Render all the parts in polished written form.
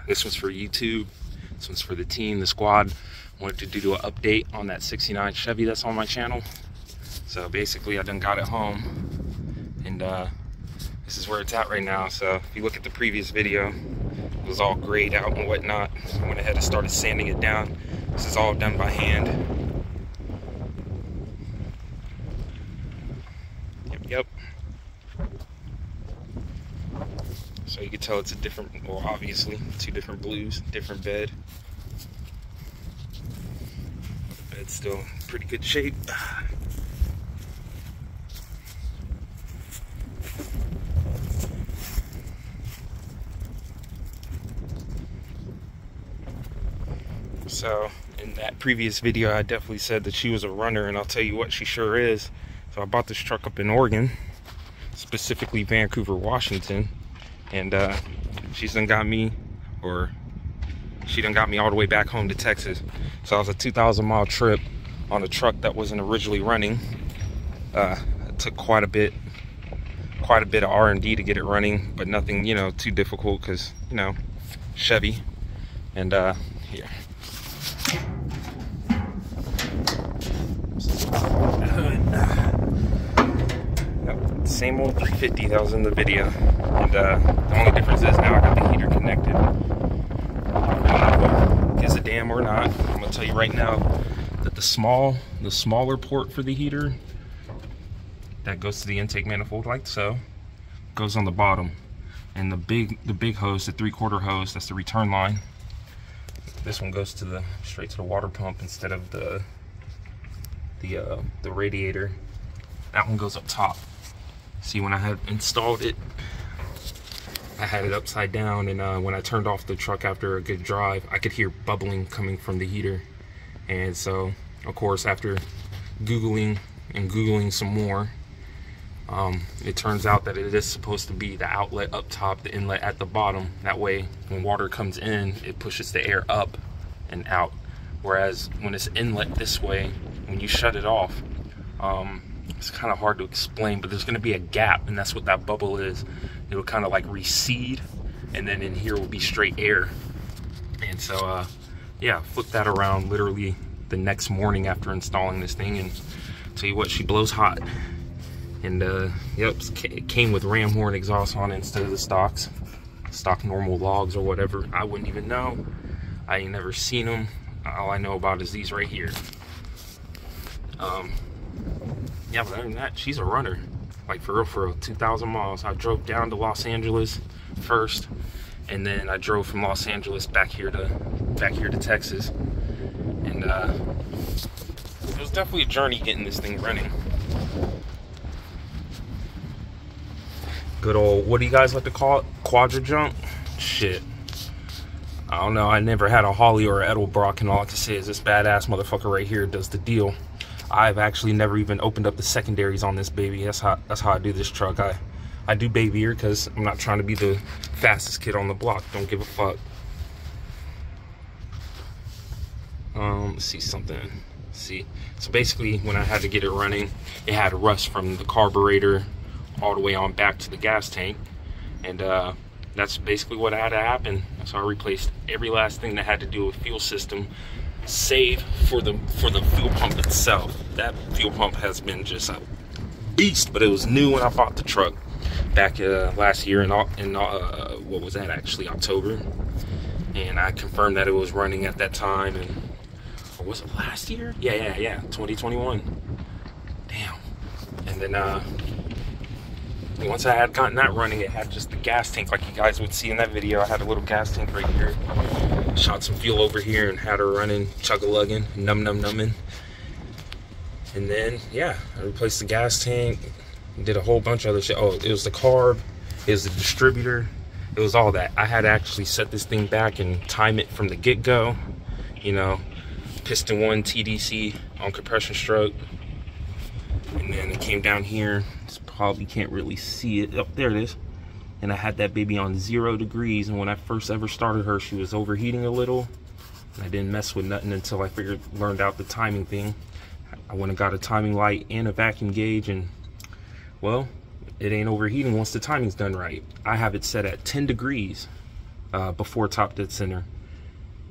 This one's for YouTube. This one's for the team, the squad. Wanted to do an update on that 69 Chevy that's on my channel. So basically I done got it home, and this is where it's at right now. So if you look at the previous video, it was all grayed out and whatnot. I went ahead and started sanding it down. This is all done by hand. Yep. So you can tell it's a different, well, obviously, two different blues, different bed. The bed's still in pretty good shape. So in that previous video, I definitely said that she was a runner, and I'll tell you what, she sure is. So I bought this truck up in Oregon, specifically Vancouver, Washington. And she's done got me, or she done got me all the way back home to Texas. So it was a 2,000-mile trip on a truck that wasn't originally running. It took quite a bit of R&D to get it running, but nothing, you know, too difficult, because, you know, Chevy. And here. Same old 350 that was in the video, and the only difference is now I got the heater connected. I don't know if gives a damn or not. I'm gonna tell you right now that the smaller port for the heater that goes to the intake manifold, like so, goes on the bottom, and the big hose, the 3/4 hose, that's the return line. This one goes to straight to the water pump instead of the radiator. That one goes up top. See, when I had installed it, I had it upside down, and when I turned off the truck after a good drive, I could hear bubbling coming from the heater. And so, of course, after Googling some more, it turns out that it is supposed to be the outlet up top, the inlet at the bottom. That way, when water comes in, it pushes the air up and out. Whereas when it's inlet this way, when you shut it off, it's kind of hard to explain, but there's going to be a gap, and that's what that bubble is. It'll kind of like recede, and then in here will be straight air. And so yeah, flip that around literally the next morning after installing this thing, and tell you what, she blows hot. And yep, it came with ram horn exhaust on it instead of the stock normal logs or whatever. I wouldn't even know. I ain't never seen them. All I know about is these right here. Yeah, but other than that, she's a runner. Like, for real, 2,000 miles. I drove down to Los Angeles first, and then I drove from Los Angeles back here to Texas. And it was definitely a journey getting this thing running. Good old, what do you guys like to call it? Quadra jump? Shit. I don't know. I never had a Holly or an Edelbrock, and all I can say is this badass motherfucker right here does the deal. I've actually never even opened up the secondaries on this baby. That's how I do this truck. I do baby ear because I'm not trying to be the fastest kid on the block. Don't give a fuck. Let's see something. Let's see. So basically, when I had to get it running, it had rust from the carburetor all the way on back to the gas tank, and that's basically what had to happen. So I replaced every last thing that had to do with fuel system, save for the fuel pump itself. That fuel pump has been just a beast, but it was new when I bought the truck back last year in what was that, actually, October. And I confirmed that it was running at that time. And or was it last year? Yeah, 2021. Damn. And then once I had gotten that running, it had just the gas tank like you guys would see in that video. I had a little gas tank right here. Shot some fuel over here and had her running, chug-a-lugging, numbing. And then, yeah, I replaced the gas tank, did a whole bunch of other shit. Oh, it was the carb, it was the distributor, it was all that. I had to actually set this thing back and time it from the get-go. You know, piston 1 TDC on compression stroke. And then it came down here. Probably can't really see it. Oh, there it is. And I had that baby on 0 degrees, and when I first ever started her, she was overheating a little. And I didn't mess with nothing until I learned out the timing thing. I went and got a timing light and a vacuum gauge, and well, it ain't overheating once the timing's done right. I have it set at 10 degrees. before top dead center.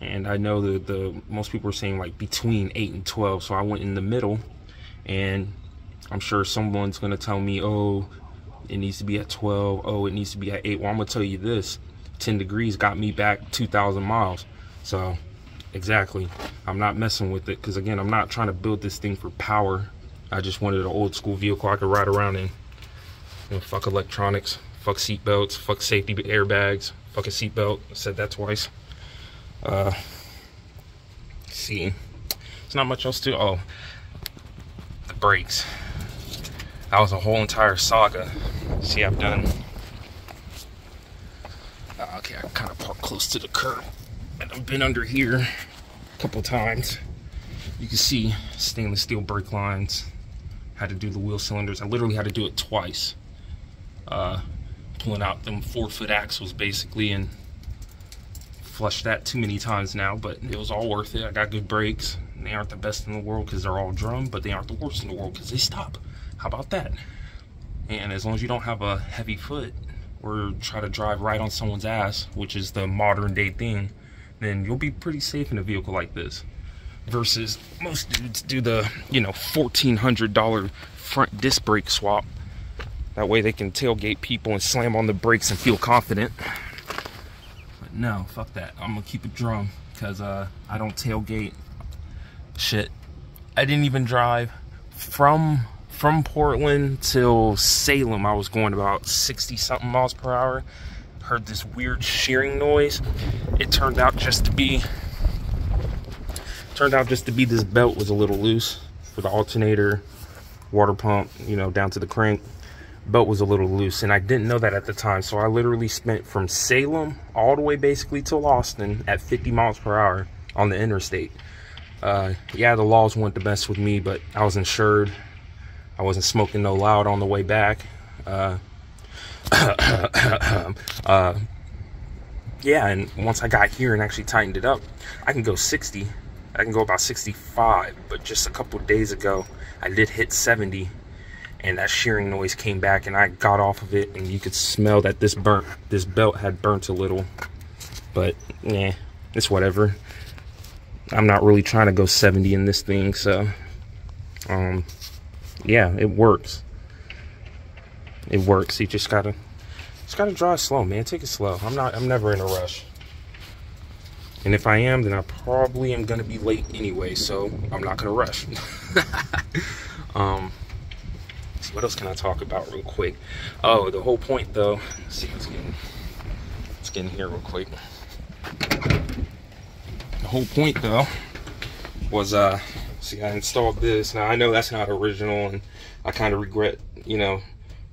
And I know that the most people are saying like between 8 and 12, so I went in the middle. And I'm sure someone's gonna tell me, oh, it needs to be at 12, oh, it needs to be at 8. Well, I'm gonna tell you this, 10 degrees got me back 2,000 miles. So exactly, I'm not messing with it, because again, I'm not trying to build this thing for power. I just wanted an old school vehicle I could ride around in. You know, fuck electronics, fuck seat belts, fuck safety airbags, fuck a seat belt. I said that twice. See, there's not much else to, oh, the brakes. That was a whole entire saga. See, I've done, okay, I kind of parked close to the curb, and I've been under here a couple times. You can see stainless steel brake lines. Had to do the wheel cylinders. I literally had to do it twice. Pulling out them 4-foot axles basically, and flushed that too many times now, but it was all worth it. I got good brakes. They aren't the best in the world because they're all drum, but they aren't the worst in the world because they stop. How about that? And as long as you don't have a heavy foot or try to drive right on someone's ass, which is the modern day thing, then you'll be pretty safe in a vehicle like this. Versus most dudes do the, you know, $1,400 front disc brake swap. That way they can tailgate people and slam on the brakes and feel confident. But no, fuck that. I'm gonna keep it drum, because I don't tailgate. Shit, I didn't even drive from Portland till Salem. I was going about 60 something miles per hour. Heard this weird shearing noise. It turned out just to be this belt was a little loose for the alternator, water pump, you know, down to the crank. Belt was a little loose, and I didn't know that at the time. So I literally spent from Salem all the way basically till Austin at 50 miles per hour on the interstate. Yeah, the laws weren't the best with me, but I was insured. I wasn't smoking no loud on the way back. Yeah, and once I got here and actually tightened it up, I can go 60. I can go about 65, but just a couple of days ago, I did hit 70, and that shearing noise came back, and I got off of it, and you could smell that this belt had burnt a little. But yeah, it's whatever. I'm not really trying to go 70 in this thing, so yeah, it works. It works. You just gotta drive slow, man. Take it slow. I'm never in a rush. And if I am, then I probably am gonna be late anyway, so I'm not gonna rush. See, what else can I talk about real quick? Oh, the whole point though. Let's see, let's get in here real quick. The whole point though was see, I installed this. Now I know that's not original, and I kind of regret, you know,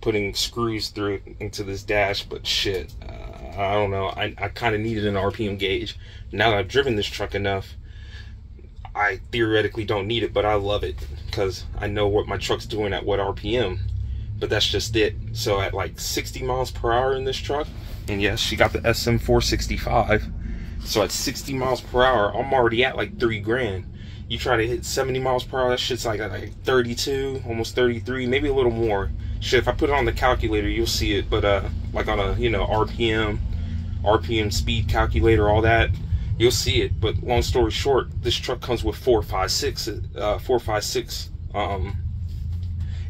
putting screws through it into this dash, but shit, I don't know. I kind of needed an RPM gauge. Now that I've driven this truck enough, I theoretically don't need it, but I love it because I know what my truck's doing at what RPM. But that's just it. So at like 60 miles per hour in this truck, and yes, she got the SM465. So at 60 miles per hour, I'm already at like 3 grand. You try to hit 70 miles per hour, that shit's like 32, almost 33, maybe a little more. Shit, if I put it on the calculator, you'll see it. But like on a, you know, RPM speed calculator, all that, you'll see it. But long story short, this truck comes with 456. It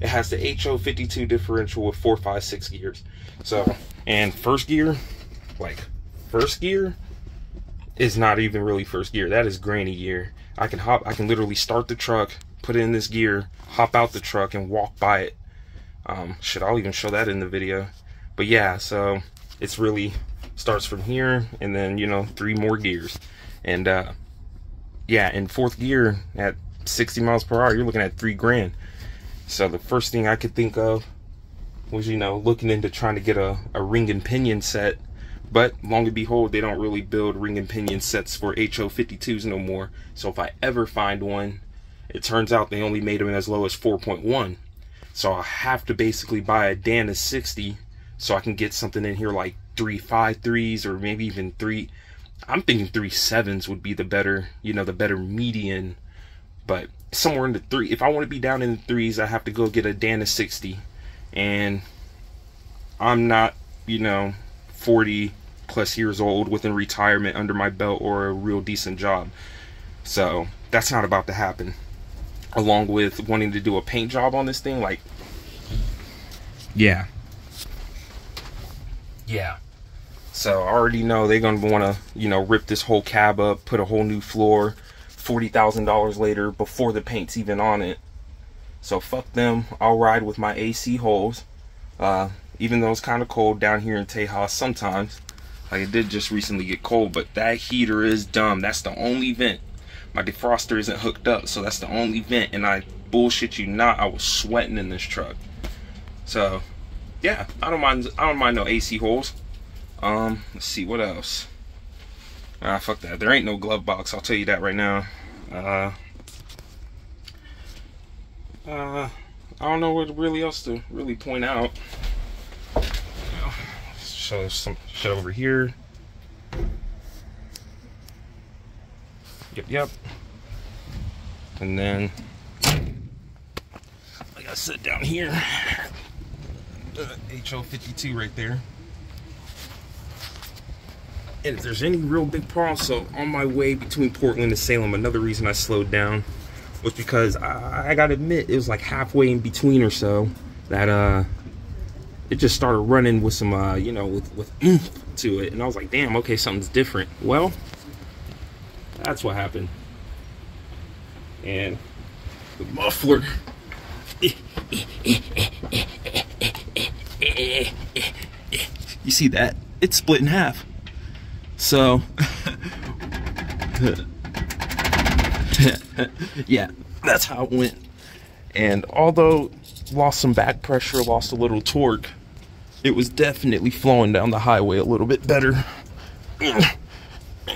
has the HO52 differential with 456 gears. So, and first gear is not even really first gear. That is granny gear. I can literally start the truck, put it in this gear, hop out the truck, and walk by it. Shit, I'll even show that in the video. But yeah, so it's really starts from here, and then, you know, 3 more gears. And yeah, in 4th gear at 60 miles per hour, you're looking at 3 grand. So the first thing I could think of was, you know, looking into trying to get a ring and pinion set. But long and behold, they don't really build ring and pinion sets for HO52s no more. So if I ever find one, it turns out they only made them as low as 4.1. So I have to basically buy a Dana 60 so I can get something in here like 3.53s, or maybe even 3. I'm thinking 3.7s would be the better, you know, the better median. But somewhere in the 3. If I want to be down in the 3s, I have to go get a Dana 60. And I'm not, you know, 40, plus years old with a retirement under my belt or a real decent job. So that's not about to happen. Along with wanting to do a paint job on this thing, like, yeah. So I already know they're gonna want to, you know, rip this whole cab up, put a whole new floor, $40,000 later before the paint's even on it. So fuck them. I'll ride with my AC holes. Even though it's kind of cold down here in Tejas sometimes. Like, it did just recently get cold, but that heater is dumb. That's the only vent. My defroster isn't hooked up, so that's the only vent. And I bullshit you not, I was sweating in this truck. So yeah, I don't mind no AC holes. Let's see what else. Fuck that. There ain't no glove box, I'll tell you that right now. I don't know what really else to really point out. Show some shit over here. Yep. And then, like I said, down here, HO52 right there. And if there's any real big problems, so on my way between Portland and Salem, another reason I slowed down was because I gotta admit, it was like halfway in between or so that it just started running with some you know, with oomph to it, and I was like, damn, okay, something's different. Well, that's what happened. And the muffler, you see that? It's split in half. So yeah, that's how it went. And although lost some back pressure, lost a little torque, it was definitely flowing down the highway a little bit better. And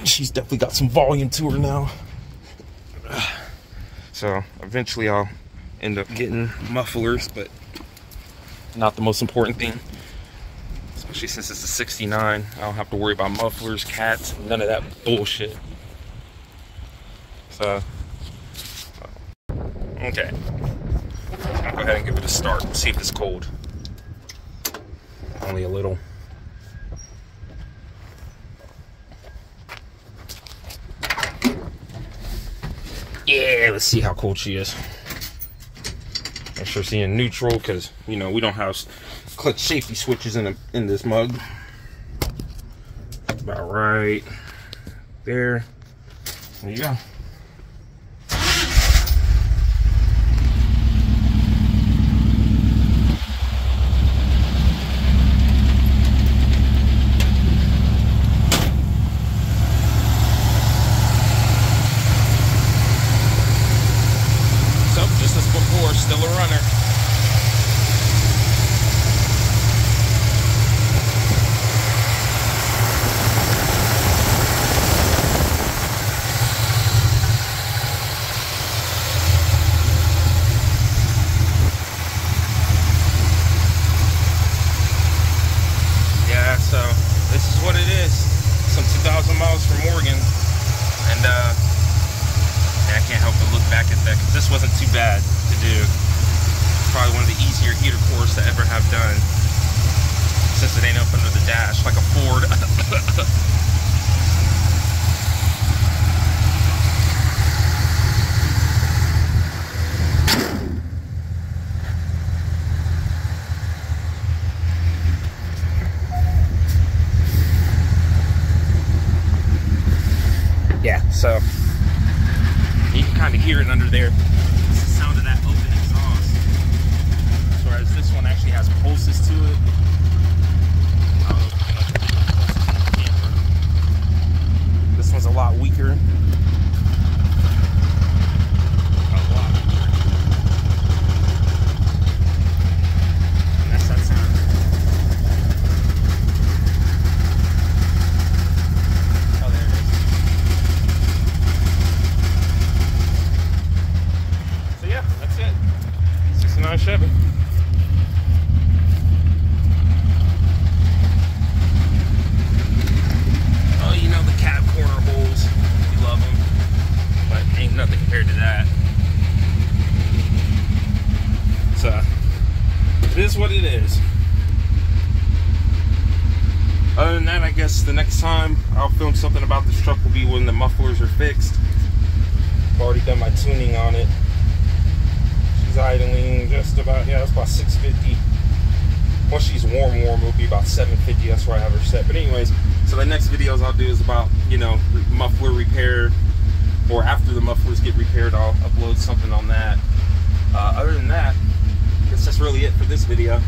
she's definitely got some volume to her now. So eventually I'll end up getting mufflers, but not the most important thing. Especially since it's a 69, I don't have to worry about mufflers, cats, none of that bullshit. So okay, I'll go ahead and give it a start and see if it's cold. Only a little. Yeah, let's see how cold she is. Make sure she's in neutral, because, you know, we don't have clutch safety switches in this mug. About right there. There you go. So, just as before, still a runner. So this is what it is. Some 2,000 miles from Oregon, and I can't help but look back at that, because this wasn't too bad to do. It's probably one of the easier heater cores to ever have done, since it ain't up under the dash like a Ford. Yeah, so you can kind of hear it under there. It's the sound of that open exhaust. Whereas this one actually has pulses to it. This one's a lot weaker. And that's that sound. Oh, there it is. So yeah, that's it. 69 Chevy. Other than that, I guess the next time I'll film something about this truck will be when the mufflers are fixed. I've already done my tuning on it. She's idling just about, yeah, it's about 650. Once she's warm, it'll be about 750. That's where I have her set. But anyways, so the next videos I'll do is about, you know, muffler repair, or after the mufflers get repaired, I'll upload something on that. Other than that, I guess that's really it for this video.